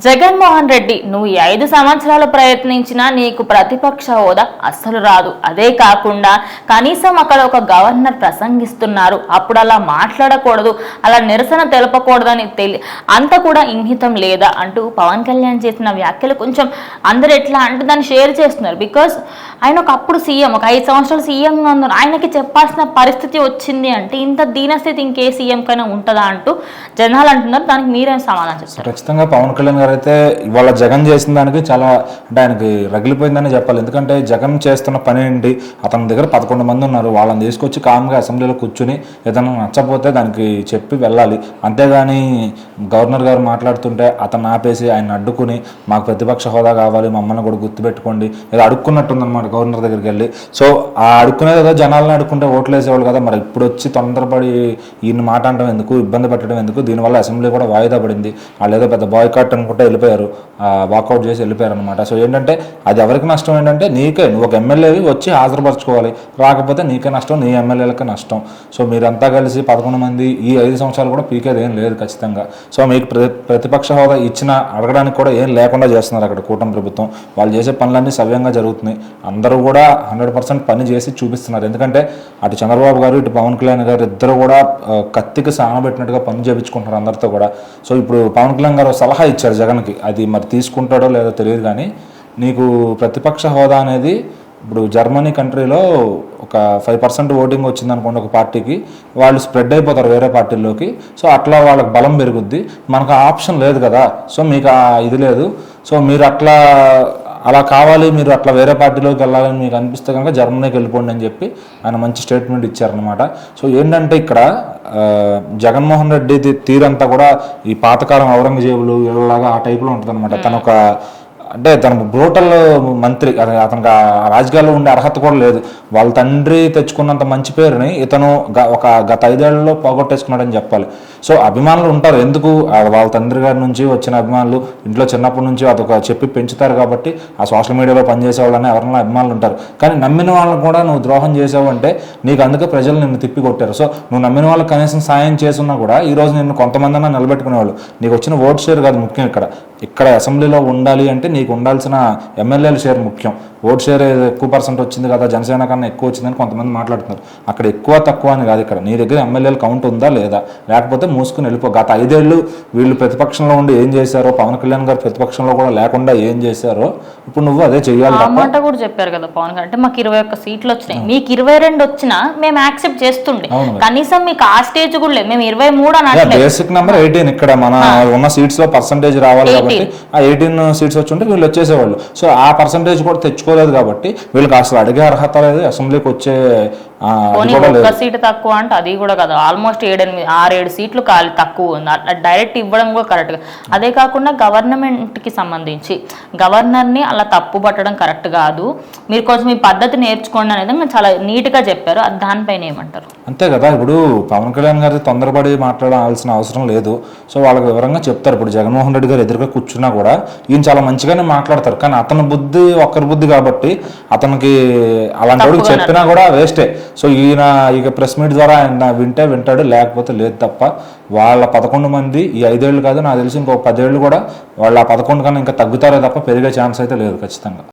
జగన్మోహన్ రెడ్డి, నువ్వు ఈ 5 సంవత్సరాలు ప్రయత్నించినా నీకు ప్రతిపక్ష హోదా అస్సలు రాదు. అదే కాకుండా కనీసం అక్కడ ఒక గవర్నర్ ప్రసంగిస్తున్నారు, అప్పుడు అలా మాట్లాడకూడదు, అలా నిరసన తెలపకూడదని అంత కూడా ఇంగితం లేదా అంటూ పవన్ కళ్యాణ్ చేసిన వ్యాఖ్యలు కొంచెం అందరు ఎట్లా అంటే దాన్ని షేర్ చేస్తున్నారు. బికాస్ ఆయన ఒకప్పుడు సీఎం, ఒక 5 సంవత్సరాలు సీఎంగా ఉన్నారు, ఆయనకి చెప్పాల్సిన పరిస్థితి వచ్చింది అంటే ఇంత దీనస్థితి ఇంకే సీఎం కైనా ఉంటుందా అంటూ జనాలు అంటున్నారు. దానికి మీరేం సమాధానం చెప్తారు? ఖచ్చితంగా పవన్ కళ్యాణ్ గారు అయితే ఇవాళ జగన్ చేసిన దానికి చాలా అంటే ఆయనకి రగిలిపోయిందని చెప్పాలి. ఎందుకంటే జగన్ చేస్తున్న పని ఏంటి, అతని దగ్గర 11 మంది ఉన్నారు, వాళ్ళని తీసుకొచ్చి కామ్గా అసెంబ్లీలో కూర్చుని ఏదైనా నచ్చపోతే దానికి చెప్పి వెళ్ళాలి. అంతేగాని గవర్నర్ గారు మాట్లాడుతుంటే అతను ఆపేసి ఆయన అడ్డుకుని మాకు ప్రతిపక్ష హోదా కావాలి, మమ్మల్ని కూడా గుర్తుపెట్టుకోండి ఏదో అడుక్కున్నట్టుందన్నమాట గవర్నర్ దగ్గరికి వెళ్ళి. సో ఆ అడుక్కునేది ఏదో జనాలను అడుక్కుంటే ఓట్లు వేసేవాళ్ళు కదా, మరి ఇప్పుడు వచ్చి తొందరపడి ఈయన మాట అనడం ఎందుకు, ఇబ్బంది పెట్టడం ఎందుకు? దీనివల్ల అసెంబ్లీ కూడా వాయిదా పడింది. వాళ్ళు ఏదో పెద్ద బాయ్కాట్ అనుకుంటే వెళ్ళిపోయారు, వాకౌట్ చేసి వెళ్ళిపోయారు అనమాట. సో ఏంటంటే అది ఎవరికి నష్టం ఏంటంటే నీకే, నువ్వు ఒక ఎమ్మెల్యేవి వచ్చి హాజరుపరచుకోవాలి, రాకపోతే నీకే నష్టం, నీ ఎమ్మెల్యేలకే నష్టం. సో మీరంతా కలిసి 11 మంది ఈ 5 సంవత్సరాలు కూడా పీకేది ఏం లేదు ఖచ్చితంగా. సో మీకు ప్రతిపక్ష హోదా ఇచ్చిన అడగడానికి కూడా ఏం లేకుండా చేస్తున్నారు అక్కడ కూటమి ప్రభుత్వం. వాళ్ళు చేసే పనులన్నీ సవ్యంగా జరుగుతున్నాయి, అందరూ కూడా 100% పని చేసి చూపిస్తున్నారు. ఎందుకంటే అటు చంద్రబాబు గారు ఇటు పవన్ కళ్యాణ్ గారు ఇద్దరు కూడా కత్తికి సానబెట్టినట్టుగా పని చేయించుకుంటున్నారు అందరితో కూడా. సో ఇప్పుడు పవన్ కళ్యాణ్ గారు సలహా ఇచ్చారు జగన్కి, అది మరి తీసుకుంటాడో లేదో తెలియదు కానీ నీకు ప్రతిపక్ష హోదా అనేది ఇప్పుడు జర్మనీ కంట్రీలో ఒక 5% ఓటింగ్ వచ్చింది అనుకోండి ఒక పార్టీకి, వాళ్ళు స్ప్రెడ్ అయిపోతారు వేరే పార్టీల్లోకి. సో అట్లా వాళ్ళకి బలం పెరుగుద్ది. మనకు ఆ ఆప్షన్ లేదు కదా, సో మీకు ఇది లేదు. సో మీరు అలా కావాలి, మీరు అట్లా వేరే పార్టీలోకి వెళ్ళాలని మీకు అనిపిస్తే కనుక జర్మనీకి వెళ్ళిపోండి అని చెప్పి ఆయన మంచి స్టేట్మెంట్ ఇచ్చారనమాట. సో ఏంటంటే ఇక్కడ జగన్మోహన్ రెడ్డి తీరంతా కూడా ఈ పాతకాలం ఔరంగజేబులు వీళ్ళలాగా ఆ టైప్లో ఉంటుంది అనమాట. తను ఒక అంటే తన బ్రూటల్ మంత్రి, అతనికి రాజకీయాల్లో ఉండే అర్హత కూడా లేదు. వాళ్ళ తండ్రి తెచ్చుకున్నంత మంచి పేరుని ఇతను గత 5 ఏళ్లలో పోగొట్టేసుకున్నాడని చెప్పాలి. సో అభిమానులు ఉంటారు, ఎందుకు వాళ్ళ తండ్రి గారి నుంచి వచ్చిన అభిమానులు ఇంట్లో చిన్నప్పటి నుంచి అదొక చెప్పి పెంచుతారు కాబట్టి ఆ సోషల్ మీడియాలో పనిచేసే వాళ్ళని ఎవరైనా అభిమానులు ఉంటారు. కానీ నమ్మిన వాళ్ళని కూడా నువ్వు ద్రోహం చేసావు అంటే నీకు అందుకే ప్రజలు నిన్ను తిప్పి కొట్టారు. సో నువ్వు నమ్మిన వాళ్ళకి కనీసం సాయం చేసున్నా కూడా ఈరోజు నిన్ను కొంతమంది అన్నా నిలబెట్టుకునేవాళ్ళు. నీకు వచ్చిన ఓట్ షేర్ కాదు ముఖ్యం, ఇక్కడ అసెంబ్లీలో ఉండాలి అంటే నీకు ఉండాల్సిన ఎమ్మెల్యేల షేర్ ముఖ్యం. ఓట్ షేర్ ఎక్కువ % వచ్చింది కదా, జనసేన కన్నా ఎక్కువ వచ్చిందని కొంతమంది మాట్లాడుతున్నారు. అక్కడ ఎక్కువ తక్కువ అని కాదు, ఇక్కడ నీ దగ్గర ఎమ్మెల్యేల కౌంట్ ఉందా లేదా, లేకపోతే మూసుకుని వెళ్ళిపో. గత 5 ఏళ్ళు వీళ్ళు ప్రతిపక్షంలో ఉండి ఏం చేశారో, పవన్ కళ్యాణ్ గారు ప్రతిపక్షంలో కూడా లేకుండా ఏం చేశారో ఇప్పుడు నువ్వు అదే చెయ్యాలి. మాట కూడా చెప్పారు కదా పవన్ గారు, అంటే మాకు 21 సీట్లు వచ్చినాయి, మీకు 22 వచ్చినా మేము యాక్సెప్ట్ చేస్తుండే, కనీసం మీకు ఆ స్టేజ్ కూడా లేదు, మేము 23 అని. బేసిక్ నెంబర్ 18, ఇక్కడ మన ఉన్న సీట్స్ లో % రావాలి కాబట్టి ఆ 18 సీట్స్ వచ్చి ఉంటే వీళ్ళు వచ్చేసేవాళ్ళు. సో ఆ % కూడా తెచ్చుకోలేదు కాబట్టి వీళ్ళకి అసలు అడిగే అర్హత లేదు, అసెంబ్లీకి వచ్చే ఒక్క సీటు తక్కువ అంటే అది కూడా కదా, ఆల్మోస్ట్ 6-7 సీట్లు ఖాళీ తక్కువ ఉంది. అట్లా డైరెక్ట్ ఇవ్వడం కూడా కరెక్ట్గా. అదే కాకుండా గవర్నమెంట్కి సంబంధించి గవర్నర్ని అలా తప్పు పట్టడం కరెక్ట్ కాదు, మీరు కొంచెం మీ పద్ధతి నేర్చుకోండి అనేది చాలా నీట్గా చెప్పారు. దానిపైన ఏమంటారు? అంతే కదా, ఇప్పుడు పవన్ కళ్యాణ్ గారి తొందరపడి మాట్లాడాల్సిన అవసరం లేదు. సో వాళ్ళకి వివరంగా చెప్తారు. ఇప్పుడు జగన్మోహన్ రెడ్డి గారు ఎదురుగా కూర్చున్నా కూడా ఈయన చాలా మంచిగానే మాట్లాడతారు, కానీ అతని బుద్ధి ఒక్కరి బుద్ధి కాబట్టి అతనికి అలాంటి వాడికి చెప్పినా కూడా వేస్టే. సో ఈయన ఇక ప్రెస్ మీట్ ద్వారా ఆయన వింటాడు, లేకపోతే లేదు తప్ప. వాళ్ళ 11 మంది ఈ 5 ఏళ్ళు కాదు, నాకు తెలిసి ఇంకో 10 ఏళ్ళు కూడా వాళ్ళ 11 కన్నా ఇంకా తగ్గుతారే తప్ప పెరిగే ఛాన్స్ అయితే లేదు ఖచ్చితంగా.